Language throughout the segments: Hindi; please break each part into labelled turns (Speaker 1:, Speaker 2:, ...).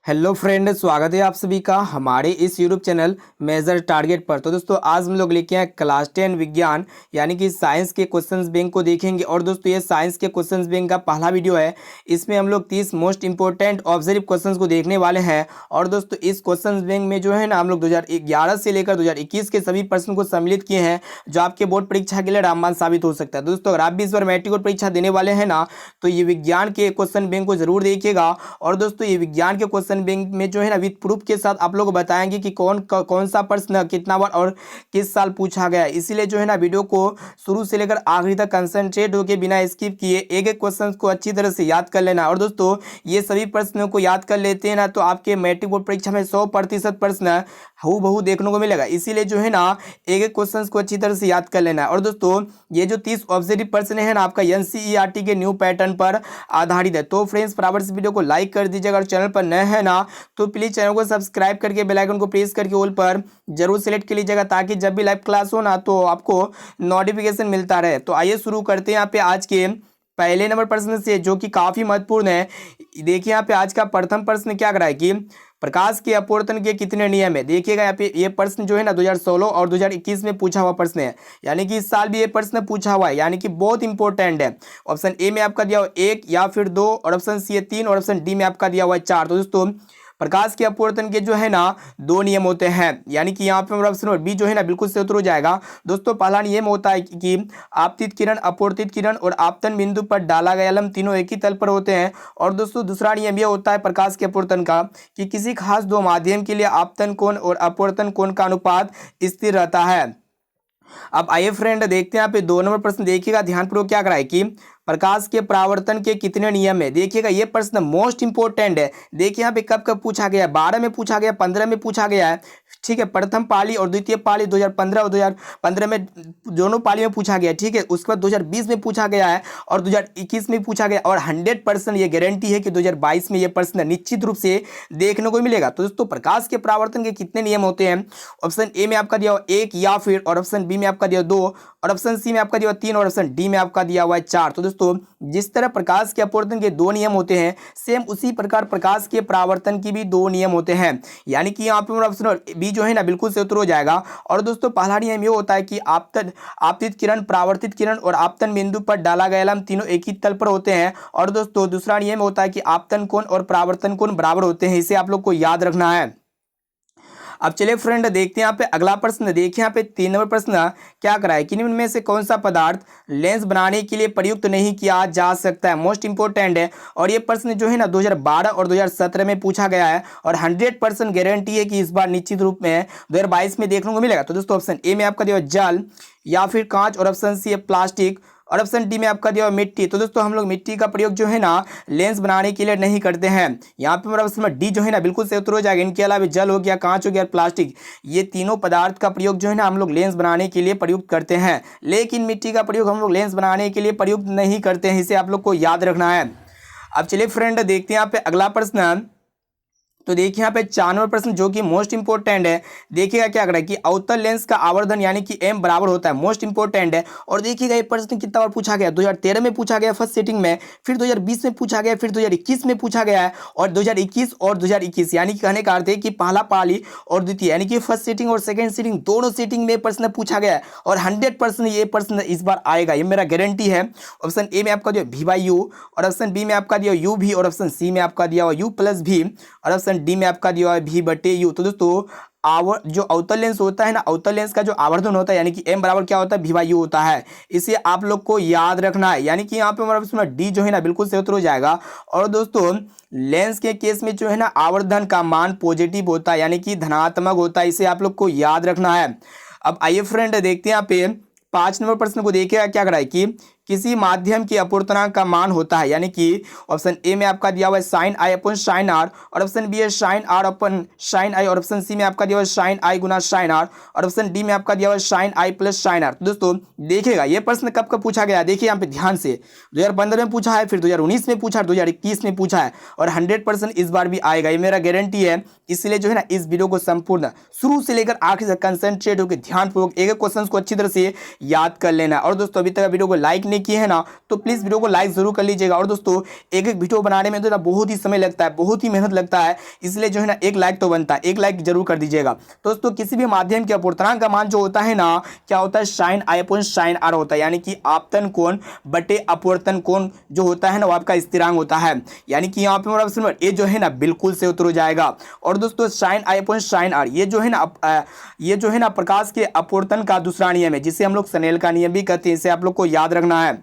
Speaker 1: हेलो फ्रेंड, स्वागत है आप सभी का हमारे इस यूट्यूब चैनल मेजर टारगेट पर। तो दोस्तों आज हम लोग लेके आए क्लास 10 विज्ञान यानी कि साइंस के क्वेश्चंस बैंक को देखेंगे। और दोस्तों ये साइंस के क्वेश्चंस बैंक का पहला वीडियो है। इसमें हम लोग 30 मोस्ट इंपॉर्टेंट ऑब्जर्व क्वेश्चंस को देखने वाले हैं। और दोस्तों इस क्वेश्चंस बैंक में जो है ना हम लोग 2011 से लेकर 2021 के सभी प्रश्न को सम्मिलित किए हैं, जो आपके बोर्ड परीक्षा के लिए रामबाण साबित हो सकता है। दोस्तों अगर आप भी इस बार मैट्रिक बोर्ड परीक्षा देने वाले हैं ना, तो ये विज्ञान के क्वेश्चन बैंक को जरूर देखिएगा। और दोस्तों ये विज्ञान के क्वेश्चन बैंक में जो है ना विद प्रूफ के साथ आप लोग बताएंगे कि कौन सा प्रश्न कितना बार और किस साल पूछा गया है। इसीलिए जो है ना वीडियो को शुरू से लेकर आखिरी तक कंसंट्रेट होकर बिना स्किप किए एक एक क्वेश्चन को अच्छी तरह से याद कर लेना। और दोस्तों ये सभी प्रश्नों को याद कर लेते हैं ना, तो आपके मैट्रिक बोर्ड परीक्षा में 100% प्रश्न हूबहू देखने को मिलेगा। इसीलिए जो है ना एक एक क्वेश्चन को अच्छी तरह से याद कर लेना है। और दोस्तों ये जो 30 ऑब्जेक्टिव प्रश्न है ना आपका एनसीईआरटी के न्यू पैटर्न पर आधारित है। तो फ्रेंड्स बराबर इस वीडियो को लाइक कर दीजिएगा। अगर चैनल पर नए हैं ना तो प्लीज चैनल को सब्सक्राइब करके बेल आइकन को प्रेस करके ऑल पर जरूर सेलेक्ट कर लीजिएगा, ताकि जब भी लाइव क्लास हो ना तो आपको नोटिफिकेशन मिलता रहे। तो आइए शुरू करते हैं यहाँ पे आज के पहले नंबर प्रश्न से, जो कि काफी महत्वपूर्ण है। देखिए यहाँ पे आज का प्रथम प्रश्न क्या कर रहा है कि प्रकाश के अपवर्तन के कितने नियम है। देखिएगा यहाँ पे ये प्रश्न जो है ना 2016 और 2021 में पूछा हुआ प्रश्न है, यानी कि इस साल भी ये प्रश्न पूछा हुआ है, यानी कि बहुत इंपॉर्टेंट है। ऑप्शन ए में आपका दिया हुआ 1 या फिर 2, और ऑप्शन सी है 3, और ऑप्शन डी में आपका दिया हुआ है 4। तो दोस्तों प्रकाश के अपवर्तन के जो है ना 2 नियम होते हैं, यानी कि यहाँ पे ऑप्शन नंबर बी जो है ना बिल्कुल से उत्तर हो जाएगा। दोस्तों पहला नियम होता है कि आपतित किरण, अपवर्तित किरण और आपतन बिंदु पर डाला गया लंब तीनों एक ही तल पर होते हैं। और दोस्तों दूसरा नियम यह होता है प्रकाश के अपवर्तन का कि किसी खास दो माध्यम के लिए आपतन कोण और अपवर्तन कोण का अनुपात स्थिर रहता है। अब आइए फ्रेंड देखते हैं यहाँ पे 2 नंबर प्रश्न। देखिएगा ध्यानपूर्वक क्या कराए कि प्रकाश के परावर्तन के कितने नियम है। देखिएगा ये प्रश्न मोस्ट इंपोर्टेंट है। देखिए यहाँ पे कब कब पूछा गया, 12 में पूछा गया, 15 में पूछा गया है, ठीक है। प्रथम पाली और द्वितीय पाली 2015 और 2015 में दोनों पाली में पूछा गया, ठीक है। उसके बाद 2020 में पूछा गया है और 2021 में पूछा गया। और 100% ये गारंटी है कि 2022 में ये प्रश्न निश्चित रूप से देखने को मिलेगा। तो दोस्तों प्रकाश के परावर्तन के कितने नियम होते हैं। ऑप्शन ए में आपका दिया हुआ 1 या फिर, और ऑप्शन बी में आपका दिया 2, और ऑप्शन सी में आपका दिया हुआ 3, और ऑप्शन डी में आपका दिया हुआ है 4। तो दोस्तों जिस तरह प्रकाश के अपवर्तन के 2 नियम होते हैं, सेम उसी प्रकार प्रकाश के परावर्तन की भी 2 नियम होते हैं, यानी कि यहाँ पे ऑप्शन बी जो है ना बिल्कुल से उत्तर हो जाएगा। और दोस्तों पहला नियम ये होता है कि आपतित किरण, परावर्तित किरण और आपतन बिंदु पर डाला गया लंब तीनों एक ही तल पर होते हैं। और दोस्तों दूसरा नियम होता है कि आपतन कोण और परावर्तन कोण बराबर होते हैं। इसे आप लोग को याद रखना है। अब चलिए फ्रेंड देखते हैं यहाँ पे अगला प्रश्न। देखिए यहाँ पे 3 नंबर प्रश्न क्या करा है कि निम्न में से कौन सा पदार्थ लेंस बनाने के लिए प्रयुक्त नहीं किया जा सकता है। मोस्ट इंपोर्टेंट है। और ये प्रश्न जो है ना 2012 और 2017 में पूछा गया है, और 100% गारंटी है कि इस बार निश्चित रूप में 2022 में देखने को मिलेगा। तो दोस्तों ऑप्शन ए में आपका दिया जल या फिर कांच, और ऑप्शन सी है प्लास्टिक, और ऑप्शन डी में आपका दिया हुआ मिट्टी। तो दोस्तों हम लोग मिट्टी का प्रयोग जो है ना लेंस बनाने के लिए नहीं करते हैं। यहाँ पे मेरा ऑप्शन डी जो है ना बिल्कुल से उत्तर हो जाएगा। इनके अलावा जल हो गया, कांच हो गया, प्लास्टिक, ये तीनों पदार्थ का प्रयोग जो है ना हम लोग लेंस बनाने के लिए प्रयुक्त करते हैं, लेकिन मिट्टी का प्रयोग हम लोग लेंस बनाने के लिए प्रयुक्त नहीं करते हैं। इसे आप लोग को याद रखना है। अब चलिए फ्रेंड देखते हैं यहाँ पे अगला प्रश्न। तो देखिए यहाँ पे 4 नंबर प्रश्न जो कि मोस्ट इंपोर्टेंट है। देखिएगा क्या करें कि अवतल लेंस का आवर्धन यानी कि m बराबर होता है, मोस्ट इंपोर्टेंट है। और देखिएगा ये प्रश्न कितना बार पूछा गया, 2013 में पूछा गया फर्स्ट सेटिंग में, फिर 2020 में पूछा गया, फिर 2021 में पूछा गया है, और 2021 और 2021, यानी कि कहने का अर्थ है कि पहला पाली और द्वितीय यानी कि फर्स्ट सेटिंग और सेकंड सेटिंग दोनों सेटिंग में प्रश्न पूछा गया है। और 100% ये प्रश्न इस बार आएगा, ये मेरा गारंटी है। ऑप्शन ए में आपका दिया v/u, और ऑप्शन बी में आपका दिया u भी, और ऑप्शन सी में आपका दिया हुआ u+v, और ऑप्शन डी में आपका दिया हुआ है v/u। तो दोस्तों जो अवतल लेंस होता है ना, अवतल लेंस का जो आवर्धन होता है यानी कि m बराबर क्या होता है, v/u होता है। इसे आप लोग को याद रखना है, यानी कि यहाँ पे हमारा डी जो है ना बिल्कुल से उत्तर हो जाएगा। और दोस्तों लेंस के केस में जो है ना आवर्धन का मान पॉजिटिव होता है, यानी कि धनात्मक होता है। इसे आप लोग को याद रखना है। अब आइए फ्रेंड देखते हैं यहाँ पे 5 नंबर प्रश्न को। देखिएगा क्या करा है कि किसी माध्यम की अपवर्तनांक का मान होता है, यानी कि ऑप्शन ए में आपका दिया हुआ है sin i upon sin r, और ऑप्शन बी है sin r upon sin i, और ऑप्शन सी में आपका दिया हुआ है sin i Guna sin r, और ऑप्शन डी में आपका दिया हुआ है sin i plus sin r। तो दोस्तों देखिएगा ये प्रश्न कब कब पूछा गया, देखिए यहाँ पे ध्यान से 2015 में पूछा है, फिर 2019 में पूछा है, 2021 में पूछा है, और 100% इस बार भी आएगा, ये मेरा गारंटी है। इसलिए जो है ना इस वीडियो को संपूर्ण शुरू से लेकर आखिर तक कंसंट्रेट होकर ध्यानपूर्वक एक एक क्वेश्चन को अच्छी तरह से याद कर लेना। और दोस्तों अभी तक वीडियो को लाइक नहीं नहीं किए हैं ना तो प्लीज़ वीडियो को लाइक ज़रूर कर लीजिएगा। और दोस्तों एक एक वीडियो बनाने में तो ना बहुत ही समय लगता है, बहुत ही मेहनत लगता है, इसलिए जो है ना एक लाइक तो बनता है, एक लाइक जरूर कर दीजिएगा। दोस्तों किसी भी माध्यम के अपूर्णांक का मान जो होता है ना क्या होता है sine i upon sine r होता है, यानी कि आपतन कोण बटे अपवर्तन कोण जो होता है ना वो आपका स्थिरांक होता है। यानी कि यहाँ पे हमारा ऑप्शन नंबर ए जो है ना बिल्कुल से उत्तर हो जाएगा। और दोस्तों sine i upon sine r ये जो है ना प्रकाश के अपवर्तन का दूसरा नियम है, जिसे हम लोग स्नेल का नियम भी कहते हैं, इसे आप लोग को याद रखना है।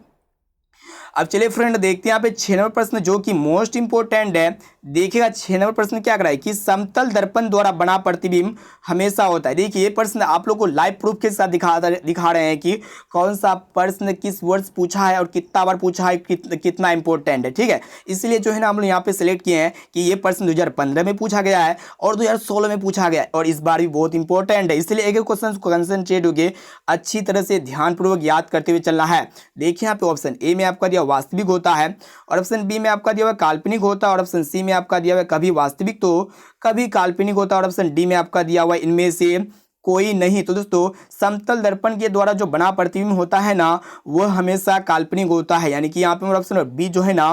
Speaker 1: अब चलिए फ्रेंड देखते हैं यहाँ पे 6 नंबर प्रश्न जो कि मोस्ट इंपोर्टेंट है। देखिएगा 6 नंबर प्रश्न क्या कर रहा है कि समतल दर्पण द्वारा बना प्रतिबिंब हमेशा होता है। देखिए ये प्रश्न आप लोग को लाइव प्रूफ के साथ दिखा रहे हैं कि कौन सा प्रश्न किस वर्ष पूछा है और कितना बार पूछा है, कितना इंपॉर्टेंट है। ठीक है, इसलिए जो है ना हम लोग यहाँ पे सिलेक्ट किए हैं कि ये प्रश्न 2015 में पूछा गया है और 2016 में पूछा गया है और इस बार भी बहुत इंपॉर्टेंट है, इसलिए एक एक क्वेश्चन को कंसंट्रेट होकर अच्छी तरह से ध्यानपूर्वक याद करते हुए चलना है। देखिए यहाँ पे ऑप्शन ए में आपका दिया वास्तविक होता है, और ऑप्शन बी में आपका दिया हुआ काल्पनिक होता है, और ऑप्शन सी में आपका दिया हुआ कभी वास्तविक तो कभी काल्पनिक होता है, और ऑप्शन डी में आपका दिया हुआ इनमें से कोई नहीं। तो दोस्तों समतल दर्पण के द्वारा जो बना प्रतिबिंब होता है ना वह हमेशा काल्पनिक होता है, यानी कि यहाँ पे ऑप्शन बी जो है ना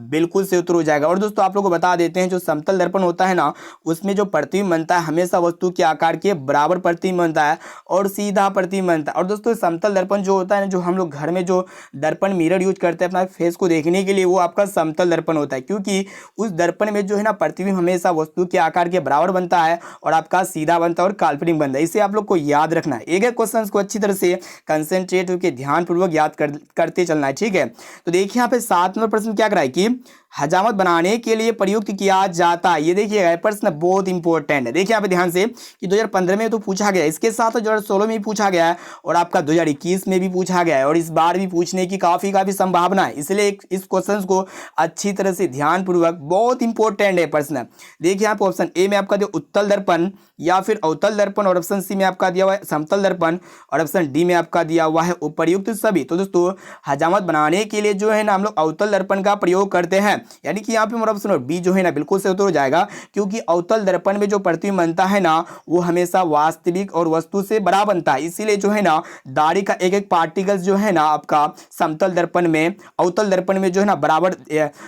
Speaker 1: बिल्कुल से उत्तर हो जाएगा। और दोस्तों आप लोगों को बता देते हैं जो समतल दर्पण होता है ना उसमें जो प्रतिबिंब बनता है हमेशा वस्तु के आकार के बराबर प्रतिबिंब बनता है और सीधा प्रतिबिंब बनता है। और दोस्तों समतल दर्पण जो होता है ना जो हम लोग घर में जो दर्पण मिरर यूज करते हैं अपना फेस को देखने के लिए वो आपका समतल दर्पण होता है, क्योंकि उस दर्पण में जो है ना प्रतिबिंब हमेशा वस्तु के आकार के बराबर बनता है और आपका सीधा बनता है और काल्पनिक बनता है। इसे आप लोग को याद रखना है, एक एक क्वेश्चन को अच्छी तरह से कंसंट्रेट होकर ध्यानपूर्वक याद करते चलना है। ठीक है, तो देखिए यहाँ पे 7 नंबर प्रश्न क्या कराए कि हजामत बनाने के लिए प्रयुक्त किया जाता है। ये देखिएगा प्रश्न बहुत इंपॉर्टेंट है, देखिए यहाँ पे ध्यान से कि 2015 में तो पूछा गया, इसके साथ 2016 में भी पूछा गया है और आपका 2021 में भी पूछा गया है और इस बार भी पूछने की काफी संभावना है, इसलिए इस क्वेश्चन को अच्छी तरह से ध्यानपूर्वक, बहुत इंपॉर्टेंट है प्रश्न। देखिए यहाँ पे ऑप्शन ए में आपका दिया उत्तल दर्पण या फिर अवतल दर्पण, और ऑप्शन सी में आपका दिया हुआ है समतल दर्पण, और ऑप्शन डी में आपका दिया हुआ है उपर्युक्त सभी। तो दोस्तों हजामत बनाने के लिए जो है ना हम लोग अवतल दर्पण का प्रयोग करते हैं, यानी कि यहाँ पे हमारा ऑप्शन बी जो है ना बिल्कुल से उत्तर हो जाएगा, क्योंकि अवतल दर्पण में जो प्रतिबिंब बनता है ना वो हमेशा वास्तविक और वस्तु से बड़ा बनता है, इसीलिए जो है ना दाढ़ी का एक एक पार्टिकल्स जो है ना आपका समतल दर्पण में अवतल दर्पण में जो है ना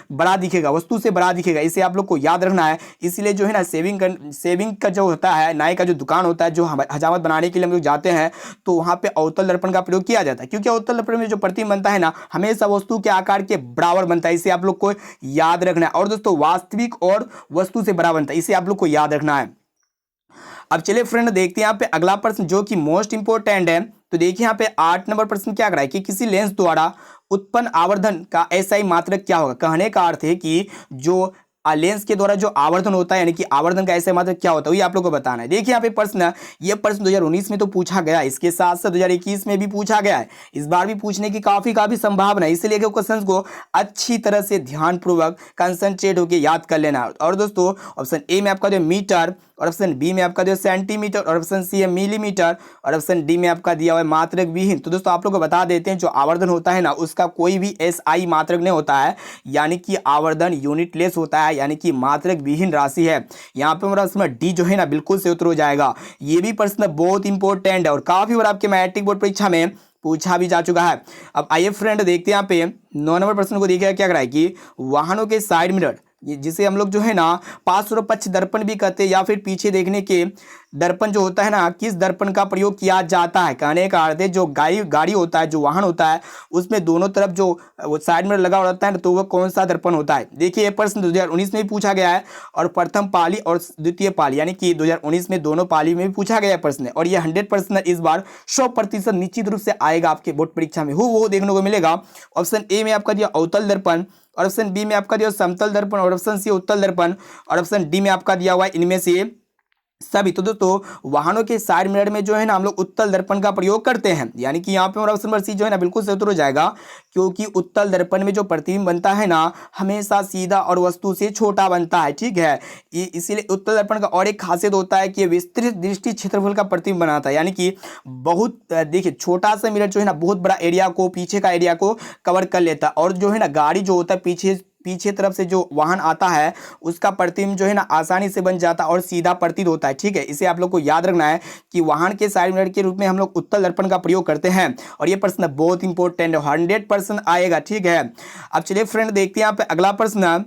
Speaker 1: बड़ा दिखेगा, वस्तु से बड़ा दिखेगा, इसे आप लोग को याद रखना है। इसीलिए जो है ना सेविंग का जो होता है नाई का जो दुकान होता है जो हजामत बनाने के लिए हम लोग जाते हैं तो वहां पे अवतल दर्पण का प्रयोग किया जाता है, क्योंकि अवतल दर्पण में जो प्रतिबिंब बनता है ना हमेशा वस्तु के आकार के बराबर बनता है, इसे आप लोग को याद रखना है। और दोस्तों वास्तविक और वस्तु से बड़ा बनता है, इसे आप लोग को याद रखना है। अब चलिए फ्रेंड देखते हैं यहाँ पे अगला प्रश्न जो कि मोस्ट इंपोर्टेंट है। तो देखिए यहाँ पे 8 नंबर प्रश्न क्या कर रहा है कि किसी लेंस द्वारा उत्पन्न आवर्धन का एसआई मात्रक क्या होगा। कहने का अर्थ है कि जो लेंस के द्वारा जो आवर्धन होता है यानी कि आवर्धन का ऐसे मात्रक क्या होता है ये आप लोग को बताना है। देखिए यहाँ पे प्रश्न, ये प्रश्न 2019 में तो पूछा गया, इसके साथ साथ 2021 में भी पूछा गया है, इस बार भी पूछने की काफी संभावना है, इसलिए क्वेश्चंस को अच्छी तरह से ध्यानपूर्वक कंसंट्रेट होकर याद कर लेना। और दोस्तों ऑप्शन ए में आपका जो मीटर, और ऑप्शन बी में आपका जो सेंटीमीटर, और ऑप्शन सी है मिलीमीटर, और ऑप्शन डी में आपका दिया हुआ है मात्रक विहीन। तो दोस्तों आप लोग को बता देते हैं जो आवर्धन होता है ना उसका कोई भी एसआई मात्रक नहीं होता है, यानी कि आवर्धन यूनिटलेस होता है, यानी कि मात्रक विहीन राशि है। यहाँ पे हमारा उसमें डी जो है ना बिल्कुल से उत्तर हो जाएगा। ये भी प्रश्न बहुत इंपॉर्टेंट है और काफी बार आपके मैट्रिक बोर्ड परीक्षा में पूछा भी जा चुका है। अब आइए फ्रेंड देखते हैं यहाँ पे 9 नंबर प्रश्न को देखिए क्या कराए कि वाहनों के साइड मिरर जिसे हम लोग जो है ना पार्श्व पक्ष दर्पण भी कहते हैं या फिर पीछे देखने के दर्पण जो होता है ना किस दर्पण का प्रयोग किया जाता है। कहने का अर्थ है जो गाड़ी होता है, जो वाहन होता है उसमें दोनों तरफ जो साइड में लगा होता है तो वह कौन सा दर्पण होता है। देखिए ये प्रश्न 2019 में भी पूछा गया है और प्रथम पाली और द्वितीय पाली यानी कि 2019 में दोनों पाली में भी पूछा गया प्रश्न, और ये 100% इस बार 100% निश्चित रूप से आएगा आपके बोर्ड परीक्षा में, वो देखने को मिलेगा। ऑप्शन ए में आपका दिया अवतल दर्पण, और ऑप्शन बी में आपका दिया समतल दर्पण, और ऑप्शन सी उत्तल दर्पण, और ऑप्शन डी में आपका दिया हुआ है इनमें से सभी। तो दोस्तों वाहनों के साइड मिरर में जो है ना हम लोग उत्तल दर्पण का प्रयोग करते हैं, यानी कि यहाँ पे हमारा ऑप्शन नंबर सी जो है ना बिल्कुल सही उत्तर हो जाएगा, क्योंकि उत्तल दर्पण में जो प्रतिबिंब बनता है ना हमेशा सीधा और वस्तु से छोटा बनता है। ठीक है, इसीलिए उत्तल दर्पण का और एक खासियत होता है कि विस्तृत दृष्टि क्षेत्रफल का प्रतिबिंब बनाता है, यानी कि बहुत देखिए छोटा सा मिरर जो है ना बहुत बड़ा एरिया को, पीछे का एरिया को कवर कर लेता है, और जो है ना गाड़ी जो होता है पीछे तरफ से जो वाहन आता है उसका प्रतिबिंब जो है ना आसानी से बन जाता है और सीधा प्रतीत होता है। ठीक है, इसे आप लोग को याद रखना है कि वाहन के साइड मिरर के रूप में हम लोग उत्तल दर्पण का प्रयोग करते हैं और ये प्रश्न बहुत इंपॉर्टेंट है, 100% आएगा। ठीक है, अब चलिए फ्रेंड देखते हैं यहाँ पे अगला प्रश्न।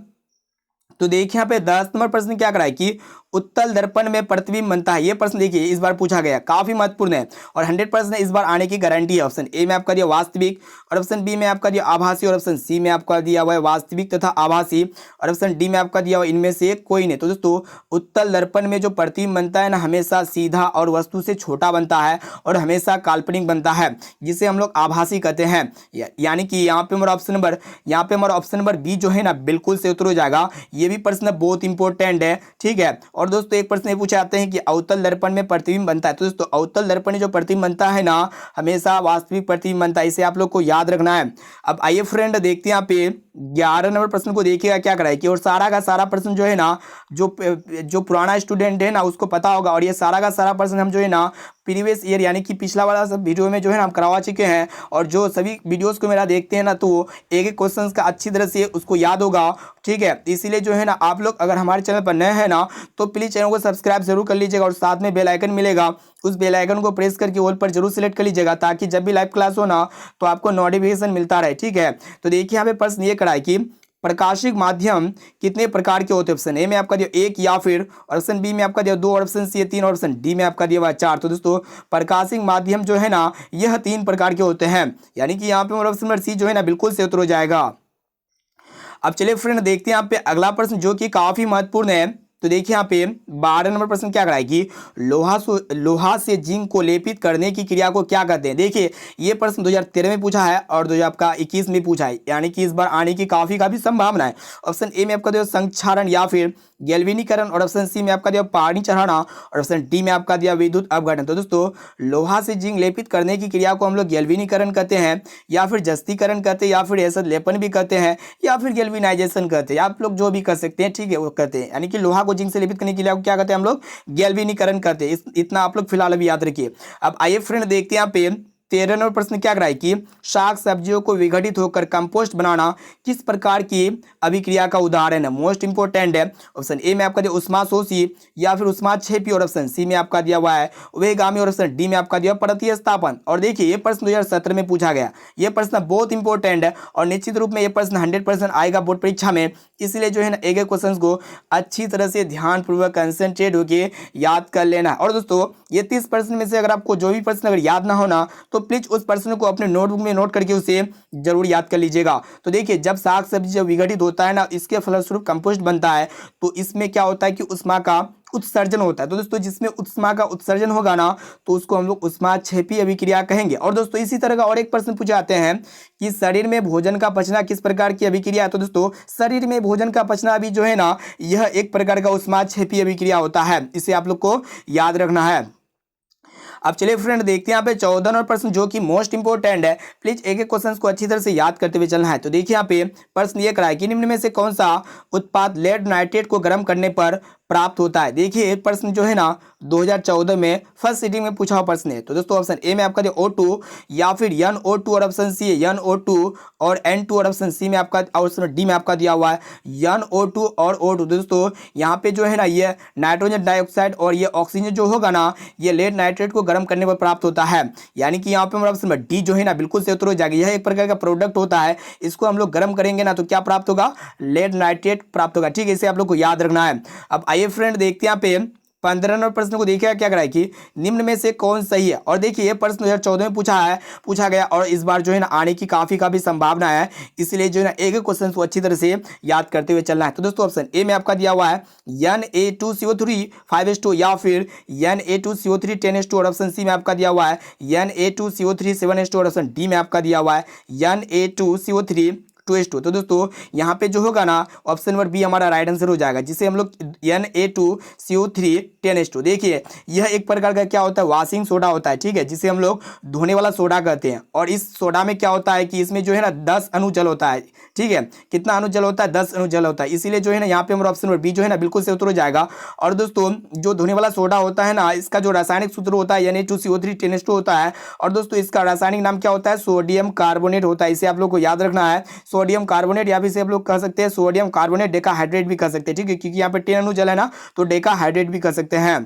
Speaker 1: तो देखिए यहाँ पे 10 नंबर प्रश्न क्या कराए कि उत्तल दर्पण में प्रतिबिंब बनता है। ये प्रश्न देखिए इस बार पूछा गया, काफी महत्वपूर्ण है और 100% इस बार आने की गारंटी है। ऑप्शन ए में आपका दिया वास्तविक और ऑप्शन बी में आपका दिया आभासी और ऑप्शन सी में आपका दिया हुआ है वास्तविक तथा आभासी और ऑप्शन डी में आपका दिया हुआ इनमें से कोई नहीं। तो दोस्तों उत्तल दर्पण में जो प्रतिबिंब बनता है ना हमेशा सीधा और वस्तु से छोटा बनता है और हमेशा काल्पनिक बनता है, जिसे हम लोग आभासी कहते हैं। यानी कि यहाँ पे हमारा ऑप्शन नंबर बी जो है ना बिल्कुल से उत्तर हो जाएगा। ये भी प्रश्न बहुत इंपॉर्टेंट है। ठीक है, और दोस्तों एक प्रश्न ये पूछे जाते हैं कि अवतल दर्पण में प्रतिबिंब बनता है। तो दोस्तों अवतल दर्पण में जो प्रतिबिंब बनता है ना हमेशा वास्तविक प्रतिबिंब बनता है, इसे आप लोग को याद रखना है। अब आइए फ्रेंड देखते हैं यहाँ पे 11 नंबर प्रश्न को देखिएगा क्या कराए कि और सारा का सारा प्रश्न जो है ना जो पुराना स्टूडेंट है ना उसको पता होगा और ये सारा का सारा प्रश्न हम जो है ना प्रीवियस ईयर यानी कि पिछला वाला सब वीडियो में जो है ना हम करवा चुके हैं और जो सभी वीडियोस को मेरा देखते हैं ना तो एक एक क्वेश्चंस का अच्छी तरह से उसको याद होगा। ठीक है, इसीलिए जो है ना आप लोग अगर हमारे चैनल पर नए हैं ना तो प्लीज़ चैनल को सब्सक्राइब जरूर कर लीजिएगा और साथ में बेल आइकन मिलेगा, उस बेल आइकन को प्रेस करके ऑल पर जरूर सिलेक्ट कर लीजिएगा ताकि जब भी लाइव क्लास हो ना तो आपको नोटिफिकेशन मिलता रहे। ठीक है, तो देखिए यहाँ पे प्रश्न ये कराए कि प्रकाशिक माध्यम कितने प्रकार के होते हैं। ऑप्शन ए में आपका दिया 1 या फिर ऑप्शन बी में आपका दिया 2 और ऑप्शन सी 3 और ऑप्शन डी में आपका दिया हुआ 4। तो दोस्तों प्रकाशिक माध्यम जो है ना यह 3 प्रकार के होते हैं, यानी कि यहाँ पे ऑप्शन नंबर सी जो है ना बिल्कुल से उत्तर हो जाएगा। अब चलिए फ्रेंड देखते हैं यहाँ पे अगला प्रश्न जो कि काफी महत्वपूर्ण है। तो देखिए यहाँ पे 12 नंबर प्रश्न क्या कराएगी लोहा से जिंक को लेपित करने की क्रिया को क्या कहते हैं। देखिए ये प्रश्न 2013 में पूछा है और 2021 में पूछा है, यानी कि इस बार आने की काफी संभावना है। ऑप्शन ए में आपका दिया संक्षारण या फिर गैल्वेनीकरण और ऑप्शन सी में आपका दिया पानी चढ़ाना और ऑप्शन डी में आपका दिया विद्युत अपघटन। तो दोस्तों लोहा से जिंक लेपित करने की क्रिया को हम लोग गैल्वेनीकरण कहते हैं या फिर जस्तीकरण कहते हैं या फिर एसिड लेपन भी कहते हैं या फिर गैल्वेनाइजेशन कहते हैं, आप लोग जो भी कर सकते हैं। ठीक है, वो कहते हैं, यानी कि लोहा को जिंक से लेपित करने के लिए क्या कहते हैं हम लोग गैल्वेनीकरण कहते हैं। इतना आप लोग फिलहाल अभी याद रखिए। अब आइए फ्रेंड देखते हैं यहाँ पे 13 नंबर प्रश्न क्या कराए कि शाक सब्जियों को विघटित होकर कंपोस्ट बनाना किस प्रकार की अभिक्रिया का उदाहरण है। मोस्ट इंपोर्टेंट है। ऑप्शन ए में आपका दिया उष्माशोषी या फिर उष्माक्षेपी और ऑप्शन सी में आपका दिया हुआ है उभयगामी और ऑप्शन डी में आपका दिया परतीय स्थापन। और देखिए ये प्रश्न 2017 में पूछा गया, ये प्रश्न बहुत इंपॉर्टेंट है और निश्चित रूप में ये प्रश्न 100% आएगा बोर्ड परीक्षा में, इसलिए जो है ना एक एक क्वेश्चन को अच्छी तरह से ध्यानपूर्वक कंसंट्रेट होकर याद कर लेना। और दोस्तों ये 30 प्रश्न में से अगर आपको जो भी प्रश्न अगर याद ना होना तो प्लीज उस प्रश्न को अपने नोटबुक में नोट करके उसे जरूर याद कर लीजिएगा। तो देखिए जब साग सब्जी जब विघटित होता है ना इसके फलस्वरूप कंपोस्ट बनता है तो इसमें क्या होता है कि उष्मा का उत्सर्जन होता है। तो दोस्तों जिसमें उष्मा का उत्सर्जन होगा ना तो उसको हम लोग उष्माक्षेपी अभिक्रिया कहेंगे। और दोस्तों इसी तरह का और एक प्रश्न पूछे जाते हैं कि शरीर में भोजन का पचना किस प्रकार की अभिक्रिया है। तो दोस्तों शरीर में भोजन का पचना भी जो है ना यह एक प्रकार का उष्माक्षेपी अभिक्रिया होता है, इसे आप लोग को याद रखना है। अब चलिए फ्रेंड देखते हैं यहाँ पे 14 नंबर प्रश्न जो कि मोस्ट इंपोर्टेंट है, प्लीज एक एक क्वेश्चन को अच्छी तरह से याद करते हुए चलना है। तो देखिए यहाँ पे प्रश्न ये कराए कि निम्न में से कौन सा उत्पाद लेड नाइट्रेट को गर्म करने पर प्राप्त होता है। देखिए प्रश्न जो है ना 2014 में फर्स्ट सीटिंग में पूछा हुआ प्रश्न है। तो दोस्तों ऑप्शन ए में आपका O2 या फिर NO2 और ऑप्शन सी NO2 और N2 और ऑप्शन सी में आपका ऑप्शन डी में आपका दिया हुआ है NO2 और O2। दोस्तों यहाँ पे जो है ना ये नाइट्रोजन डाइऑक्साइड और ये ऑक्सीजन जो होगा ना ये लेड नाइट्रेट को गर्म करने पर प्राप्त होता है, यानी कि यहाँ पे हमारा ऑप्शन डी जो है ना बिल्कुल से उत्तर हो जाएगा। यह एक प्रकार का प्रोडक्ट होता है, इसको हम लोग गर्म करेंगे ना तो क्या प्राप्त होगा, लेड नाइट्रेट प्राप्त होगा। ठीक है, इसे आप लोग को याद रखना है। अब आइए फ्रेंड देखते हैं यहाँ पे 15 नंबर प्रश्न को देखिएगा क्या कराए कि निम्न में से कौन सही है। और देखिए ये प्रश्न 2014 में पूछा गया और इस बार जो है ना आने की काफी संभावना है, इसलिए जो है ना एक एक क्वेश्चन को अच्छी तरह से याद करते हुए चलना है। तो दोस्तों ऑप्शन ए में आपका दिया हुआ है Na2CO3 5s2 या फिर Na2CO3 10s2 और ऑप्शन सी में आपका दिया हुआ है Na2CO3 7s2 और ऑप्शन डी में आपका दिया हुआ है Na2CO3 2s2। तो दोस्तों यहाँ पे जो होगा ना ऑप्शन नंबर बी हमारा राइट आंसर हो जाएगा, जिसे हम लोग Na2CO3 10s2। देखिए यह एक प्रकार का क्या होता है, वॉशिंग सोडा होता है। ठीक है, जिसे हम लोग धोने वाला सोडा कहते हैं। और इस सोडा में क्या होता है कि इसमें जो है ना 10 अणु जल होता है। ठीक है, कितना अणु जल होता है, 10 अणु जल होता है, इसीलिए जो है ना यहाँ पे हमारा ऑप्शन नंबर बी जो है ना बिल्कुल से उत्तर हो जाएगा। और दोस्तों जो धोने वाला सोडा होता है ना इसका जो रासायनिक सूत्र होता है Na2CO3 10s2 होता है। और दोस्तों इसका रासायनिक नाम क्या होता है, सोडियम कार्बोनेट होता है, इसे आप लोग को याद रखना है। सोडियम कार्बोनेट या फिर इसे आप लोग कह सकते हैं सोडियम कार्बोनेट डेकाहाइड्रेट भी कह सकते हैं, ठीक है, क्योंकि यहाँ पे 10 अणु जल है ना, तो डेकाहाइड्रेट भी कह सकते हैं।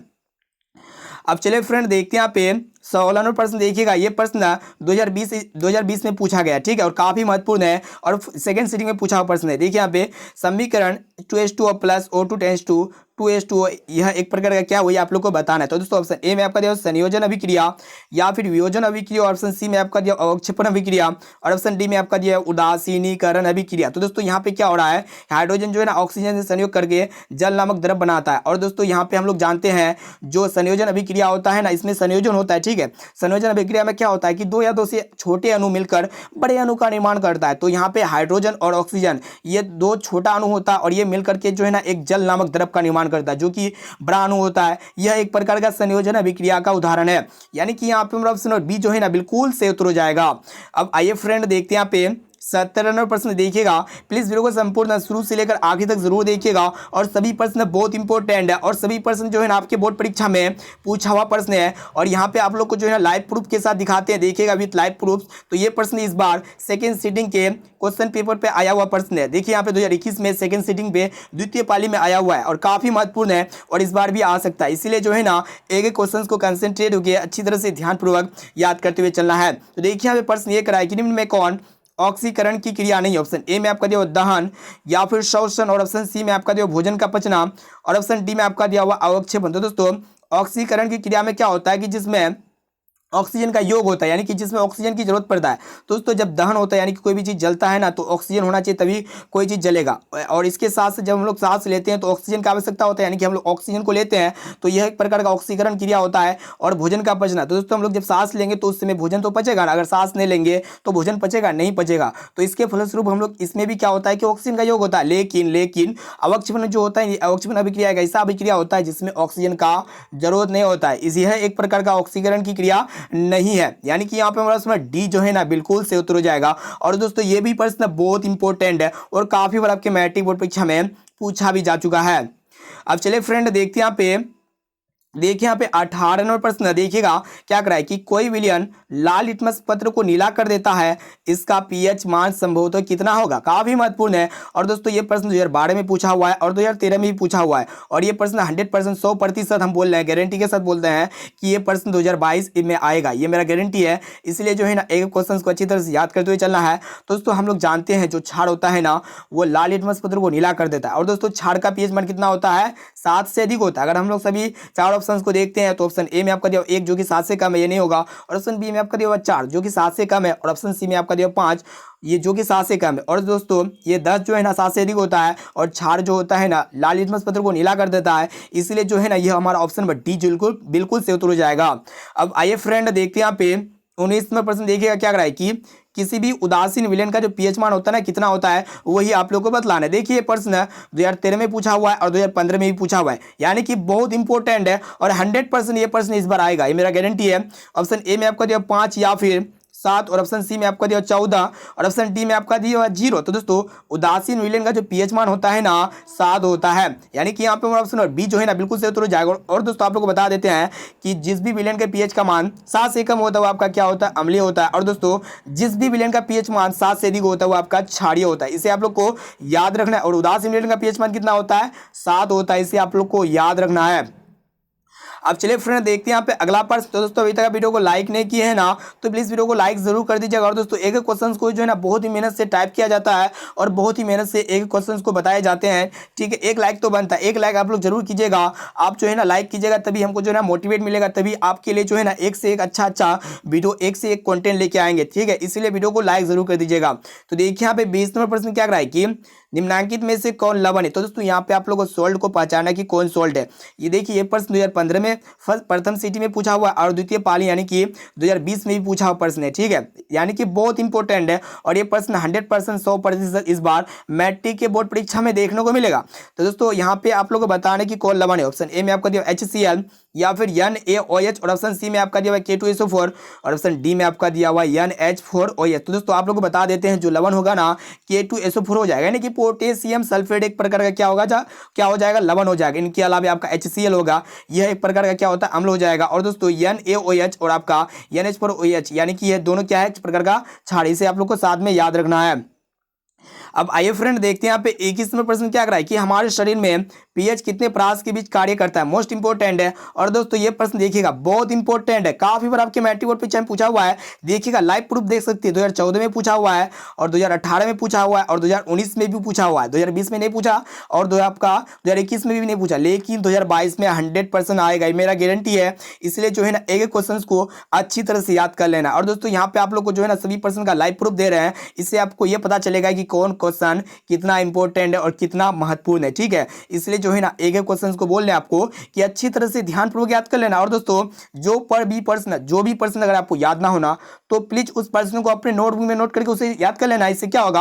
Speaker 1: अब चलिए फ्रेंड देखते हैं यहाँ पे 16 नंबर प्रश्न देखिएगा। ये प्रश्न 2020 में पूछा गया, ठीक है, और काफी महत्वपूर्ण है और सेकंड सीटिंग में पूछा हुआ प्रश्न है। देखिए यहाँ पे समीकरण 2H2O plus O2 tends to 2H2O, यह एक प्रकार का क्या वही आप लोग को बताना है। तो दोस्तों ऑप्शन ए में आपका दिया संयोजन अभिक्रिया या फिर वियोजन अभिक्रिया, ऑप्शन सी में आपका दिया अवक्षेपण अभिक्रिया और ऑप्शन डी में आपका दिया उदासीनीकरण अभिक्रिया। तो दोस्तों यहाँ पे क्या हो रहा है, हाइड्रोजन जो है ना ऑक्सीजन से संयोग करके जल नामक द्रव बनाता है। और दोस्तों यहाँ पे हम लोग जानते हैं जो संयोजन अभिक्रिया होता है ना, इसमें संयोजन होता है, ठीक है। संयोजन अभिक्रिया में क्या होता है कि दो या दो से छोटे अणु मिलकर बड़े अणु का निर्माण करता है। तो यहाँ पे हाइड्रोजन और ऑक्सीजन ये दो छोटा अणु होता है और ये मिलकर के जो है ना एक जल नामक द्रव का निर्माण करता है जो कि बड़ा अणु होता है। यह एक प्रकार का संयोजन अभिक्रिया का उदाहरण है, यानी कि यहाँ पे हमारा ऑप्शन बी जो है ना बिल्कुल से उत्तर हो जाएगा। अब आइए फ्रेंड देखते हैं यहाँ पे 17 नंबर प्रश्न देखिएगा। प्लीज वीडियो को संपूर्ण शुरू से लेकर आखिर तक जरूर देखिएगा और सभी प्रश्न बहुत इंपॉर्टेंट है और सभी प्रश्न जो है ना आपके बोर्ड परीक्षा में पूछा हुआ प्रश्न है और यहाँ पे आप लोग को जो है ना लाइव प्रूफ के साथ दिखाते हैं, देखिएगा विद लाइव प्रूफ। तो ये प्रश्न इस बार सेकंड सीटिंग के क्वेश्चन पेपर पे आया हुआ प्रश्न है। देखिए यहाँ पे 2021 में सेकंड सीटिंग पे द्वितीय पाली में आया हुआ है और काफी महत्वपूर्ण है और इस बार भी आ सकता है, इसीलिए जो है ना एक एक क्वेश्चन को कंसेंट्रेट होकर अच्छी तरह से ध्यानपूर्वक याद करते हुए चलना है। तो देखिए यहाँ पे प्रश्न ये कराया कि निम्न में कौन ऑक्सीकरण की क्रिया नहीं, ऑप्शन ए में आपका दिया हुआ दहन या फिर शोषण और ऑप्शन सी में आपका दिया हुआ भोजन का पचना और ऑप्शन डी में आपका दिया हुआ अवक्षेपण। तो दोस्तों ऑक्सीकरण की क्रिया में क्या होता है कि जिसमें ऑक्सीजन का योग होता है, यानी कि जिसमें ऑक्सीजन की जरूरत पड़ता है। तो दोस्तों जब दहन होता है यानी कि कोई भी चीज़ जलता है ना तो ऑक्सीजन होना चाहिए तभी कोई चीज़ जलेगा। और इसके साथ से जब हम लोग सांस लेते हैं तो ऑक्सीजन की आवश्यकता होता है, यानी कि हम लोग ऑक्सीजन को लेते हैं तो यह एक प्रकार का ऑक्सीकरण क्रिया होता है। और भोजन का पचना, तो दोस्तों हम लोग जब सांस लेंगे तो उस समय भोजन तो पचेगा ना, अगर सांस नहीं लेंगे तो भोजन पचेगा नहीं पचेगा। तो इसके फलस्वरूप हम लोग इसमें भी क्या होता है कि ऑक्सीजन का योग होता है। लेकिन अवक्षेपण जो होता है, अवक्षेपण अभिक्रिया एक ऐसा अभिक्रिया होता है जिसमें ऑक्सीजन का जरूरत नहीं होता है, यह एक प्रकार का ऑक्सीकरण की क्रिया नहीं है, यानी कि यहाँ पे हमारा इसमें डी जो है ना बिल्कुल से उत्तर हो जाएगा। और दोस्तों ये भी प्रश्न बहुत इंपॉर्टेंट है और काफी बार आपके मैट्रिक बोर्ड परीक्षा में पूछा भी जा चुका है। अब चलिए फ्रेंड देखते हैं यहाँ पे, देखिए यहाँ पे 18 नंबर प्रश्न देखिएगा क्या कराए कि कोई विलयन लाल लिटमस पत्र को नीला कर देता है, इसका पीएच मान संभवतः कितना होगा। काफी महत्वपूर्ण है और दोस्तों ये प्रश्न 2012 में पूछा हुआ है और 2013 में भी पूछा हुआ है और ये प्रश्न 100% 100% हम बोल रहे हैं, गारंटी के साथ बोलते हैं कि ये प्रश्न 2022 में आएगा, ये मेरा गारंटी है। इसलिए जो है ना एक क्वेश्चन को अच्छी तरह से याद करते हुए चलना है। दोस्तों हम लोग जानते हैं जो क्षार होता है ना वो लाल लिटमस पत्र को नीला कर देता है और दोस्तों क्षार का पीएच मान कितना होता है, 7 से अधिक होता है। अगर हम लोग सभी चार ऑप्शंस को देखते हैं तो ऑप्शन ए में आपका दिया 1 जो कि 7 से कम है, ये नहीं होगा। और ऑप्शन बी में आपका दिया 4 जो कि 7 से कम है और ऑप्शन सी में आपका दिया 5 ये जो कि 7 से कम है। और दोस्तों ये 10 जो है ना 7 से अधिक होता है और क्षार जो होता है ना लाल लिटमस पत्र को नीला कर देता है, इसलिए जो है ना ये हमारा ऑप्शन नंबर डी बिल्कुल से उत्तर हो जाएगा। अब आइए फ्रेंड देखते हैं यहाँ पे 19वां प्रश्न देखिएगा क्या कराए कि किसी भी उदासीन विलयन का जो पीएच मान होता है ना कितना होता है वही आप लोगों को बतलाना है। देखिए प्रश्न 2013 में पूछा हुआ है और 2015 में भी पूछा हुआ है, यानी कि बहुत इंपॉर्टेंट है और 100% ये प्रश्न इस बार आएगा, ये मेरा गारंटी है। ऑप्शन ए में आपका दिया 5 या फिर 7 और ऑप्शन सी में आपका दिया 14 और ऑप्शन डी में आपका दिया 0। तो दोस्तों उदासीन विलयन का जो पीएच मान होता है ना 7 होता है, यानी कि यहाँ पे हमारा ऑप्शन बी जो है ना बिल्कुल से उत्तर हो जाएगा। और दोस्तों आप लोग को बता देते हैं कि जिस भी विलयन के पीएच का मान 7 से कम होता है वो आपका क्या होता है, अम्लीय होता है। और दोस्तों जिस भी विलयन का पीएच मान 7 से अधिक होता है वो आपका क्षारीय होता है, इसे आप लोग को याद रखना है। और उदासीन विलयन का पीएच मान कितना होता है, 7 होता है, इसे आप लोग को याद रखना है। अब चलिए फ्रेंड देखते हैं यहाँ पे अगला प्रश्न। तो दोस्तों अभी तक वीडियो को लाइक नहीं किए हैं ना तो प्लीज़ वीडियो को लाइक जरूर कर दीजिएगा। और दोस्तों एक एक क्वेश्चन को जो है ना बहुत ही मेहनत से टाइप किया जाता है और बहुत ही मेहनत से एक क्वेश्चन को बताए जाते हैं, ठीक है। एक लाइक तो बनता है, एक लाइक आप लोग जरूर कीजिएगा। आप जो है ना लाइक कीजिएगा तभी हमको जो है ना मोटिवेट मिलेगा, तभी आपके लिए जो है ना एक से एक अच्छा वीडियो एक से एक कॉन्टेंट लेके आएंगे, ठीक है। इसलिए वीडियो को लाइक जरूर कर दीजिएगा। तो देखिए यहाँ पे 20 नंबर प्रश्न क्या कराए कि निम्नांकित में से कौन लवण है। तो दोस्तों यहाँ पे आप लोगों को सोल्ट को पहचाना कि कौन सोल्ट है। ये देखिए ये प्रश्न 2015 में प्रथम सिटी में पूछा हुआ और द्वितीय पाली यानी कि 2020 में भी पूछा हुआ प्रश्न है, ठीक है, यानी कि बहुत इंपॉर्टेंट है। और ये प्रश्न 100% 100% इस बार मैट्रिक के बोर्ड परीक्षा में देखने को मिलेगा। तो दोस्तों यहाँ पे आप लोगों को बताने की कौन लवण है। ऑप्शन ए में आपका दिया HCl या फिर NaOH और ऑप्शन सी में आपका दिया हुआ K2SO4 और ऑप्शन डी में आपका दिया हुआ NH4OH। तो दोस्तों आप लोग को बता देते हैं जो लवण होगा ना K2SO4 हो जाएगा, यानी कि पोटेशियम सल्फेट एक प्रकार का क्या होगा क्या हो जाएगा, लवण हो जाएगा। इनके अलावा आपका HCl होगा, यह एक प्रकार का क्या होता है, अम्ल हो जाएगा। और दोस्तों NaOH और आपका NH4OH यानी कि यह दोनों क्या है, एक प्रकार का क्षार, इसे आप लोग को साथ में याद रखना है। अब आइए फ्रेंड देखते हैं यहाँ पे 21 नंबर प्रश्न क्या कर रहा है कि हमारे शरीर में पीएच कितने परास के बीच कार्य करता है, मोस्ट इंपोर्टेंट है। और दोस्तों ये प्रश्न देखिएगा बहुत इंपॉर्टेंट है, काफी बार आपके मैट्रिक बोर्ड परीक्षा में पूछा हुआ है। देखिएगा लाइव प्रूफ देख सकते हैं, 2014 में पूछा हुआ है और 2018 में पूछा हुआ है और 2019 में भी पूछा हुआ है। 2020 में नहीं पूछा और आपका 2021 में भी नहीं पूछा, लेकिन 2022 में 100% आएगा, ये मेरा गारंटी है। इसलिए जो है ना एक एक क्वेश्चन को अच्छी तरह से याद कर लेना। और दोस्तों यहाँ पे आप लोग को जो है ना सभी प्रश्न का लाइव प्रूफ दे रहे हैं, इससे आपको ये पता चलेगा कि कौन क्वेश्चन कितना इंपॉर्टेंट है और कितना महत्वपूर्ण है, ठीक है। इसलिए जो है ना एक एक क्वेश्चन को बोल रहे हैं आपको कि अच्छी तरह से ध्यानपूर्वक याद कर लेना। और दोस्तों जो भी प्रश्न अगर आपको याद ना होना तो प्लीज उस प्रश्न को अपने नोटबुक में नोट करके उसे याद कर लेना। इससे क्या होगा,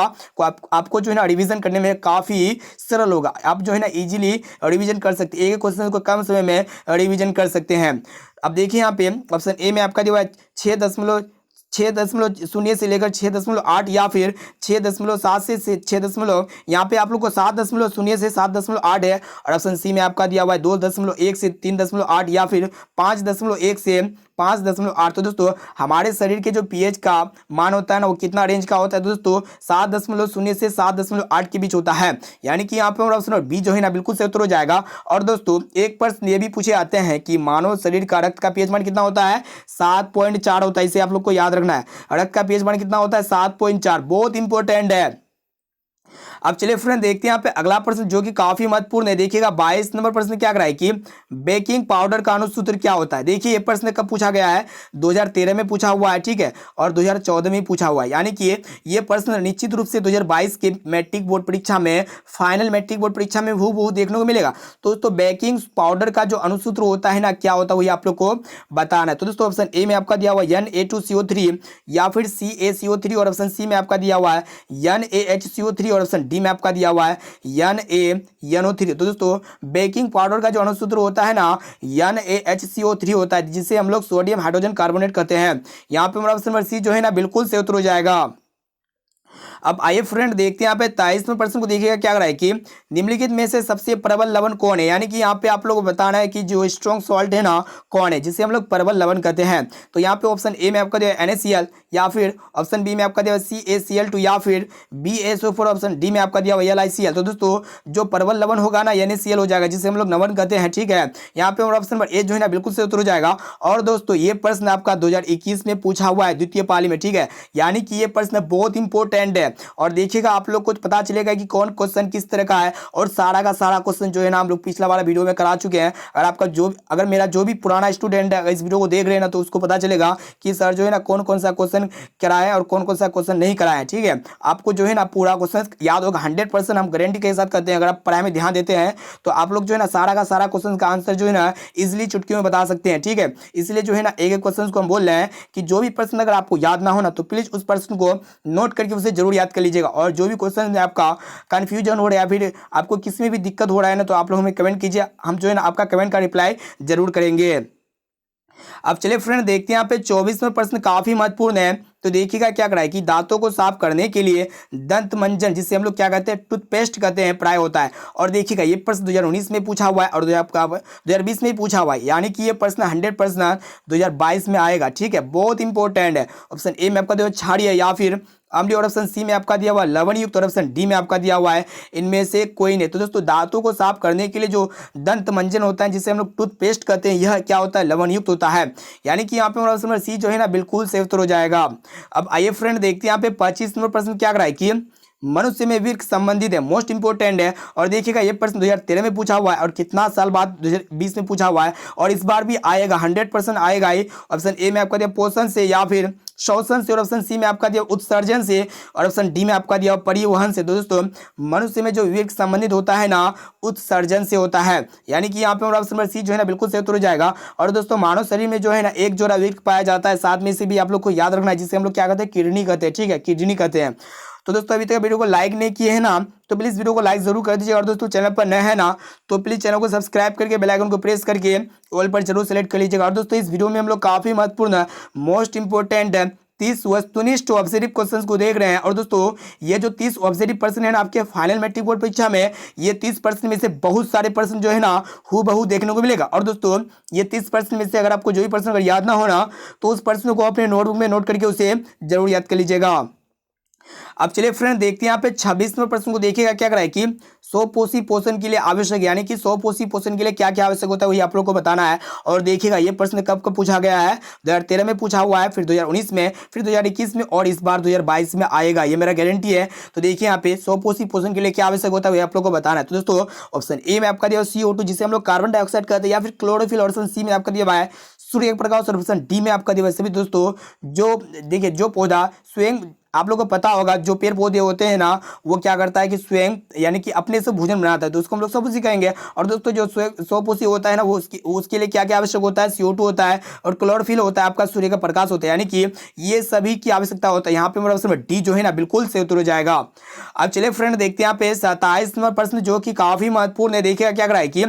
Speaker 1: आपको जो है ना रिवीजन करने में काफी सरल होगा। आप जो है ना इजीली रिवीजन कर सकते हैं, एक एक क्वेश्चन को कम समय में रिवीजन कर सकते हैं। अब देखिए यहाँ पे ऑप्शन ए में आपका दिया हुआ है 6.0 से लेकर 6.8 या फिर 6.7 से 6. यहाँ पे आप लोग को 7.0 से 7.8 है। और ऑप्शन सी में आपका दिया हुआ है 2.1 से 3.8 या फिर 5.1 से 5.8। तो दोस्तों हमारे शरीर के जो पीएच का मान होता है ना, वो कितना रेंज का होता है दोस्तों, 7.0 से 7.8 के बीच होता है। यानी कि यहाँ पे ऑप्शन बी जो है ना बिल्कुल सही उत्तर हो जाएगा। और दोस्तों एक प्रश्न ये भी पूछे आते हैं कि मानव शरीर का रक्त का पीएच मान कितना होता है, 7.4 होता है। इसे आप लोग को याद रखना है, रक्त का पीएच मान कितना होता है, 7.4, बहुत इंपॉर्टेंट है। अब चलिए फ्रेंड देखते हैं यहाँ पे अगला प्रश्न जो कि काफी महत्वपूर्ण है। देखिएगा 22 नंबर प्रश्न क्या कर रहा है कि बेकिंग पाउडर का अनुसूत्र क्या होता है। देखिए ये प्रश्न कब पूछा गया है, 2013 में पूछा हुआ है, ठीक है, और 2014 में पूछा हुआ है। यानी कि ये प्रश्न निश्चित रूप से 2022 के मैट्रिक बोर्ड परीक्षा में, फाइनल मैट्रिक बोर्ड परीक्षा में हूबहू देखने को मिलेगा। तो दोस्तों बेकिंग पाउडर का जो अनुसूत्र होता है ना, क्या होता है वही आप लोग को बताना है। तो दोस्तों ऑप्शन ए में आपका दिया हुआ है Na2CO3 या फिर CaCO3 और ऑप्शन सी में आपका दिया हुआ है NaHCO3 और ऑप्शन डी में आपका दिया हुआ है NaNO3। तो दोस्तों बेकिंग पाउडर का जो अनुसूत्र होता है ना, NaHCO3 होता है, जिसे हम लोग सोडियम हाइड्रोजन कार्बोनेट कहते हैं। यहाँ पे हमारा ऑप्शन नंबर सी जो है ना बिल्कुल सही उत्तर हो जाएगा। अब आइए फ्रेंड देखते हैं यहाँ पे 23वें प्रश्न को। देखिएगा क्या कर रहा है कि निम्नलिखित में से सबसे प्रबल लवण कौन है। यानी कि यहाँ पे आप लोगों को बताना है कि जो स्ट्रॉन्ग सॉल्ट है ना कौन है, जिसे हम लोग प्रबल लवण कहते हैं। तो यहाँ पे ऑप्शन ए में आपका दिया NaCl या फिर ऑप्शन बी में आपका दिया CaCl2 या फिर BaSO4, ऑप्शन डी में आपका दिया हुआ LiCl। तो दोस्तों जो प्रबल लवण होगा ना NaCl हो जाएगा, जिसे हम लोग लवण कहते हैं, ठीक है। यहाँ पे ऑप्शन नंबर ए जो है ना बिल्कुल से उत्तर हो जाएगा। और दोस्तों ये प्रश्न आपका 2021 में पूछा हुआ है द्वितीय पाली में, ठीक है। यानी कि ये प्रश्न बहुत इंपॉर्टेंट है और देखिएगा आप लोग को पता चलेगा कि कौन क्वेश्चन किस तरह का है। और सारा का सारा क्वेश्चन जो है ना हम लोग पिछला वाला वीडियो में करा चुके हैं। अगर मेरा जो भी पुराना स्टूडेंट है इस वीडियो को देख रहे हैं ना, तो उसको पता चलेगा कि सर जो है ना कौन कौन सा क्वेश्चन कराए और कौन कौन सा क्वेश्चन नहीं कराए, ठीक है। आपको जो है ना पूरा क्वेश्चन याद होगा 100%, हम गारंटी के साथ करते हैं। अगर आप पढ़ाई में ध्यान देते हैं तो आप लोग जो है ना सारा का सारा क्वेश्चन का आंसर जो है ना इजिली चुटकियों में बता सकते हैं, ठीक है। इसलिए जो है ना एक एक क्वेश्चन को हम बोल रहे हैं कि जो भी प्रश्न अगर आपको याद ना हो ना, तो प्लीज उस प्रश्न को नोट करके उसे जरूर याद कर लीजिएगा। और जो भी क्वेश्चन है आपका कंफ्यूजन हो रहा है या फिर आपको किसी में भी दिक्कत हो रहा है ना, तो आप लोग हमें कमेंट कीजिए, हम जो है ना आपका कमेंट का रिप्लाई जरूर करेंगे। अब चलिए फ्रेंड देखते हैं यहाँ पे 24वां प्रश्न काफी महत्वपूर्ण है। तो देखिएगा क्या कर रहा है कि दांतों को साफ करने के लिए दंत मंजन, जिसे हम लोग क्या कहते हैं टूथपेस्ट कहते हैं, प्राय होता है। और देखिएगा ये प्रश्न 2019 में पूछा हुआ है और 2020 में पूछा हुआ है। यानी कि ये प्रश्न 100% 2022 में आएगा, ठीक है, बहुत इंपॉर्टेंट है। ऑप्शन ए में आपका दिया क्षारीय या फिर अम्लीय और ऑप्शन सी में आपका दिया हुआ है लवण युक्त और ऑप्शन डी में आपका दिया हुआ है इनमें से कोई नहीं। तो दोस्तों दांतों को साफ करने के लिए जो दंत मंजन होता है, जिसे हम लोग टूथपेस्ट कहते हैं, यह क्या होता है, लवण युक्त होता है। यानी कि यहाँ पे ऑप्शन नंबर सी जो है ना बिल्कुल सही उत्तर हो जाएगा। अब आइए फ्रेंड देखते हैं यहाँ पे 25 नंबर प्रश्न क्या कर रहा है कि मनुष्य में वीर्य संबंधित है, मोस्ट इंपोर्टेंट है। और देखिएगा ये प्रश्न 2013 में पूछा हुआ है और कितना साल बाद 2020 में पूछा हुआ है और इस बार भी आएगा, 100% आएगा ही। ऑप्शन ए में आपका दिया पोषण से या फिर शोषण से और ऑप्शन सी में आपका दिया उत्सर्जन से और ऑप्शन डी में आपका दिया परिवहन से। तो दोस्तों मनुष्य में जो वीर्य संबंधित होता है ना, उत्सर्जन से होता है। यानी कि यहाँ पे ऑप्शन नंबर सी जो है ना बिल्कुल सही उत्तर हो जाएगा। और दोस्तों मानव शरीर में जो है ना एक जोड़ा वीर्य पाया जाता है, साथ में से भी आप लोग को याद रखना है, जिसे हम लोग क्या कहते हैं, किडनी कहते हैं, ठीक है, किडनी कहते हैं। तो दोस्तों अभी तक वीडियो को लाइक नहीं किए हैं ना, तो प्लीज वीडियो को लाइक जरूर कर दीजिए। और दोस्तों चैनल पर नए हैं ना, तो प्लीज चैनल को सब्सक्राइब करके बेल आइकन को प्रेस करके ऑल पर जरूर सेलेक्ट कर लीजिएगा। और दोस्तों इस वीडियो में हम लोग काफी महत्वपूर्ण मोस्ट इंपोर्टेंट 30 वस्तुनिष्ठ ऑब्जेक्टिव क्वेश्चंस को देख रहे हैं। और दोस्तों ये जो 30 ऑब्जेक्टिव प्रश्न है ना आपके फाइनल मैट्रिक बोर्ड परीक्षा में, ये 30 प्रश्न में से बहुत सारे प्रश्न जो है ना हूबहू देखने को मिलेगा। और दोस्तों ये 30 प्रश्न में से अगर आपको जो भी प्रश्न अगर याद ना होना, तो उस प्रश्न को अपने नोटबुक में नोट करके उसे जरूर याद कर लीजिएगा। अब चलिए फ्रेंड देखते हैं यहाँ पे 26वें प्रश्न को। देखिएगा क्या करा है कि स्वपोषी पोषण के लिए आवश्यक, यानी कि स्वपोषी पोषण के लिए क्या क्या आवश्यक होता है वही आप लोग को बताना है। और देखिएगा ये प्रश्न कब कब पूछा गया है, 2013 में पूछा हुआ है, फिर 2019 में, फिर 2021 में और इस बार 2022 में आएगा, ये मेरा गारंटी है। तो देखिए यहाँ पे स्वपोषी पोषण के लिए क्या आवश्यक होता है वही आप लोग को बताना है। तो दोस्तों ऑप्शन ए में आपका दिया CO2 जिसे हम लोग कार्बन डाइऑक्साइड कहते हैं, या फिर क्लोरोफिल, ऑप्शन सी में आपका दिया हुआ है सूर्य प्रकाश, और ऑप्शन डी में आपका दिया हुआ है सभी दोस्तों जो देखिए जो पौधा स्वयं, आप लोगों को पता होगा जो पेड़ पौधे होते हैं ना वो क्या करता है कि स्वयं यानी कि अपने से भोजन बनाता है, तो उसको हम लोग स्वपोषी कहेंगे। और दोस्तों जो स्वपोषी होता है ना वो उसके लिए क्या क्या आवश्यक होता है, CO2 होता है और क्लोरोफिल होता है, आपका सूर्य का प्रकाश होता है, यानी कि ये सभी की आवश्यकता होता है। यहाँ पे मेरा ऑप्शन डी जो है ना बिल्कुल से उत्तर हो जाएगा। अब चलिए फ्रेंड देखते हैं यहाँ पे 27 नंबर प्रश्न जो कि काफी महत्वपूर्ण है। देखिएगा क्या करा है कि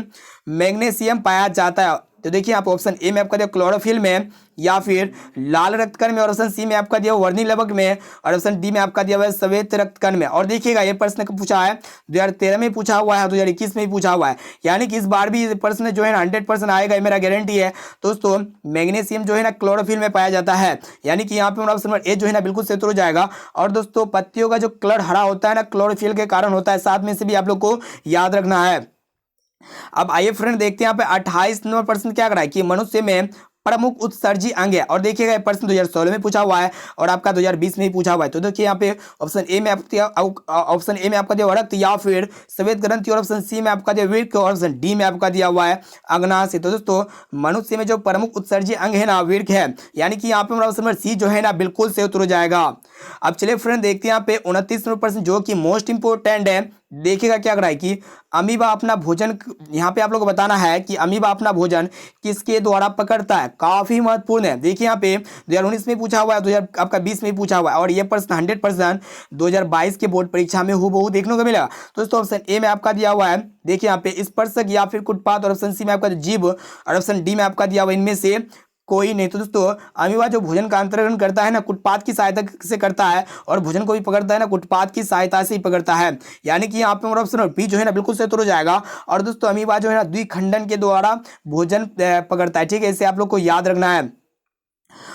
Speaker 1: मैग्नीशियम पाया जाता है। तो देखिए आप ऑप्शन ए में आपका दिया क्लोरोफिल में, या फिर लाल रक्तकण में, और ऑप्शन सी में आपका दिया वर्णी लवक में, और ऑप्शन डी में आपका दिया हुआ है श्वेत रक्तकण में। और देखिएगा ये प्रश्न कब पूछा है, 2013 में पूछा हुआ है, 2021 में भी पूछा हुआ है, यानी कि इस बार भी ये प्रश्न जो है ना 100% आएगा, ये मेरा गारंटी है। दोस्तों मैग्नीशियम जो है ना क्लोरोफिल में पाया जाता है, यानी कि यहाँ पे ऑप्शन नंबर ए जो है ना बिल्कुल से उत्तर हो जाएगा। और दोस्तों पत्तियों का जो कलर हरा होता है ना क्लोरोफिल के कारण होता है, साथ में से भी आप लोग को याद रखना है। अब आइए फ्रेंड देखते हैं यहाँ पे 28 नंबर प्रश्न क्या कर रहा है कि मनुष्य में प्रमुख उत्सर्जी अंग है। और देखिएगा ये प्रश्न 2016 में पूछा हुआ है और आपका 2020 में ही पूछा हुआ है। तो देखिए यहाँ पे ऑप्शन ए में आपका दिया रक्त या फिर श्वेत ग्रंथि, और ऑप्शन सी में आपका दिया वृक्क, और ऑप्शन डी में आपका दिया हुआ है अग्नाशय। तो दोस्तों मनुष्य में जो प्रमुख उत्सर्जी अंग है ना वृक्क है, यानी कि यहाँ पे हमारा ऑप्शन नंबर सी जो है ना बिल्कुल से उत्तर हो जाएगा। अब चलिए फ्रेंड देखते हैं यहाँ पे 29 नंबर प्रश्न जो कि मोस्ट इंपोर्टेंट है। देखिएगा क्या कर रहा है कि अमीबा अपना भोजन, यहाँ पे आप लोग को बताना है कि अमीबा अपना भोजन किसके द्वारा पकड़ता है, काफी महत्वपूर्ण है। देखिए यहाँ पे 2019 में पूछा हुआ है, 2020 में पूछा हुआ है, और ये प्रश्न 100% 2022 के बोर्ड परीक्षा में हूबहू देखने को मिलेगा। तो दोस्तों ऑप्शन ए में आपका दिया हुआ है, देखिए यहाँ पे स्पर्शक या फिर कुटपात, और ऑप्शन सी में आपका जीभ, और ऑप्शन डी में आपका दिया हुआ इनमें से कोई नहीं। तो दोस्तों अमीबा जो भोजन का अंतरण करता है ना कुटपात की सहायता से करता है, और भोजन को भी पकड़ता है ना कुटपात की सहायता से ही पकड़ता है, यानी कि यहाँ पे हमारा ऑप्शन बी जो है ना बिल्कुल से उत्तर हो जाएगा। और दोस्तों अमीबा जो है ना द्विखंडन के द्वारा भोजन पकड़ता है, ठीक है, इसे आप लोग को याद रखना है।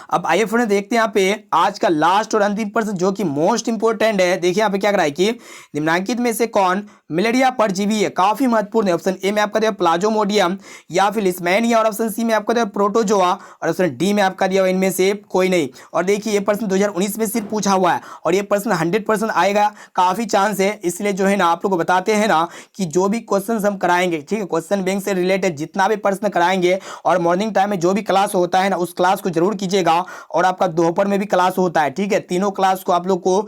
Speaker 1: अब आइए फ्रेंड देखते हैं यहाँ पे आज का लास्ट और अंतिम प्रश्न जो कि मोस्ट इंपोर्टेंट है। देखिए यहाँ पे क्या करा है कि निम्नलिखित में से कौन मलेरिया परजीवी है, काफी महत्वपूर्ण है। ऑप्शन ए में आपका दिया प्लाज्मोडियम, या फिर लिस्मैनिया, और ऑप्शन सी में आपका दिया प्रोटोजोआ, और ऑप्शन डी में आपका दिया इनमें से कोई नहीं। और देखिए ये प्रश्न 2019 में सिर्फ पूछा हुआ है, और ये प्रश्न 100% आएगा, काफी चांस है। इसलिए जो है ना आप लोग को बताते हैं ना कि जो भी क्वेश्चन हम कराएंगे, ठीक है, क्वेश्चन बैंक से रिलेटेड जितना भी प्रश्न कराएंगे, और मॉर्निंग टाइम में जो भी क्लास होता है ना उस क्लास को जरूर कीजिएगा, और आपका दोपहर में भी क्लास होता है, ठीक है, तीनों क्लास को आप लोग को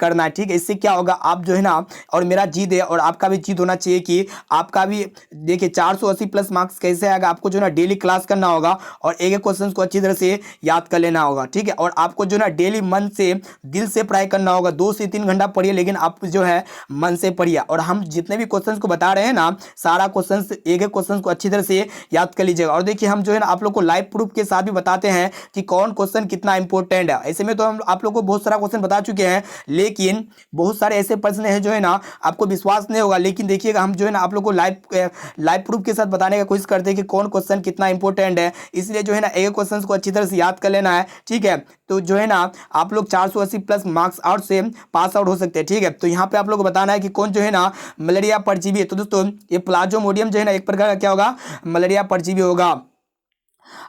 Speaker 1: करना है, ठीक है। इससे क्या होगा, आप जो है ना, और मेरा जीत है और आपका भी जीत होना चाहिए कि आपका भी देखिए 480 प्लस मार्क्स कैसे आएगा, आपको जो है ना डेली क्लास करना होगा और एक एक क्वेश्चन को अच्छी तरह से याद कर लेना होगा, ठीक है। और आपको जो है ना डेली मन से दिल से पढ़ाई करना होगा, 2 से 3 घंटा पढ़िए, लेकिन आप जो है मन से पढ़िए। और हम जितने भी क्वेश्चन को बता रहे हैं ना, सारा क्वेश्चन एक एक क्वेश्चन को अच्छी तरह से याद कर लीजिएगा। और देखिए हम जो है ना आप लोग को लाइव प्रूफ के साथ भी बताते हैं कि कौन क्वेश्चन कितना इंपॉर्टेंट है। ऐसे में तो हम आप लोग को बहुत सारा क्वेश्चन बता चुके हैं, लेकिन बहुत सारे ऐसे प्रश्न हैं जो है ना आपको विश्वास नहीं होगा, लेकिन देखिएगा हम जो है ना आप लोग को लाइव प्रूफ के साथ बताने की कोशिश करते हैं कि कौन क्वेश्चन कितना इंपॉर्टेंट है। इसलिए जो है ना एक क्वेश्चन को अच्छी तरह से याद कर लेना है, ठीक है। तो जो है ना आप लोग 480 प्लस मार्क्स आउट से पास आउट हो सकते हैं, ठीक है। तो यहाँ पे आप लोग को बताना है कि कौन जो है ना मलेरिया परजीवी है। तो दोस्तों ये प्लाज्मोडियम जो है ना एक प्रकार का क्या होगा, मलेरिया परजीवी होगा।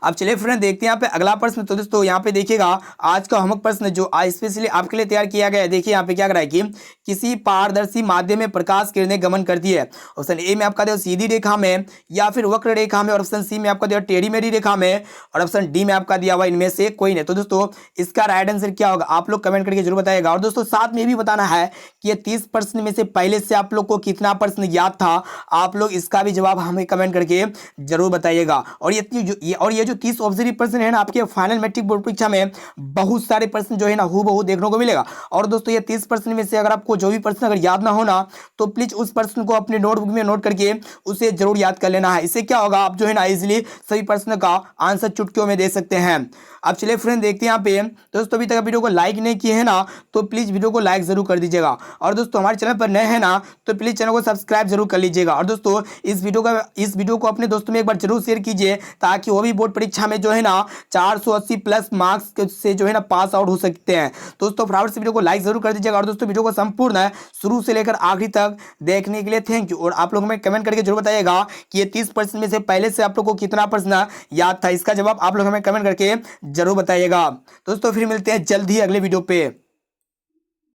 Speaker 1: अब चलिए फ्रेंड देखते हैं यहाँ पे अगला प्रश्न। तो दोस्तों यहाँ पे देखिएगा आज का होमवर्क प्रश्न जो आज स्पेशली आपके लिए तैयार किया गया है। देखिए यहाँ पे क्या कर रहा है कि किसी पारदर्शी माध्यम में प्रकाश किरणें गमन करती है। ऑप्शन ए में आपका दिया सीधी रेखा में, या फिर वक्र रेखा में, और ऑप्शन सी में आपका दिया टेढ़ी मेढ़ी रेखा में, और ऑप्शन डी में आपका दिया हुआ इनमें से कोई नहीं। तो दोस्तों इसका राइट आंसर क्या होगा आप लोग कमेंट करके जरूर बताइएगा। और दोस्तों साथ में ये भी बताना है कि ये 30 प्रश्न में से पहले से आप लोग को कितना प्रश्न याद था, आप लोग इसका भी जवाब हमें कमेंट करके जरूर बताइएगा। और ये जो 30 ऑब्जर्व प्रश्न है ना आपके फाइनल मैट्रिक बोर्ड परीक्षा में बहुत सारे प्रश्न जो है ना हूबहू देखने को मिलेगा। और दोस्तों ये 30 प्रश्न में से अगर आपको जो भी प्रश्न अगर याद ना हो ना, तो प्लीज उस प्रश्न को अपने नोटबुक में नोट करके उसे जरूर याद कर लेना है। इससे क्या होगा आप जो है ना इजीली सभी प्रश्न का आंसर चुटकियों में दे सकते हैं। अब चलिए फ्रेंड देखते हैं यहाँ पे दोस्तों अभी तक वीडियो को लाइक नहीं किए हैं ना, तो प्लीज वीडियो को लाइक जरूर कर दीजिएगा। और दोस्तों हमारे चैनल पर नए हैं ना, तो प्लीज चैनल को सब्सक्राइब जरूर कर लीजिएगा। और दोस्तों इस वीडियो को अपने दोस्तों में एक बार जरूर शेयर कीजिए, ताकि वो भी भी बोर्ड परीक्षा में जो है ना 480 प्लस मार्क्स से जो है ना पास आउट हो सकते हैं। दोस्तों फटाफट से वीडियो को लाइक जरूर कर दीजिएगा और दोस्तों वीडियो को संपूर्ण शुरू से लेकर आखिरी तक देखने के लिए थैंक यू। और आप लोग हमें कमेंट करके जरूर बताइएगा कि ये 30% में से पहले से आप लोग को कितना प्रश्न याद था। इसका जवाब आप लोग हमें कमेंट करके जरूर बताइएगा। दोस्तों फिर मिलते हैं जल्द ही अगले वीडियो पे।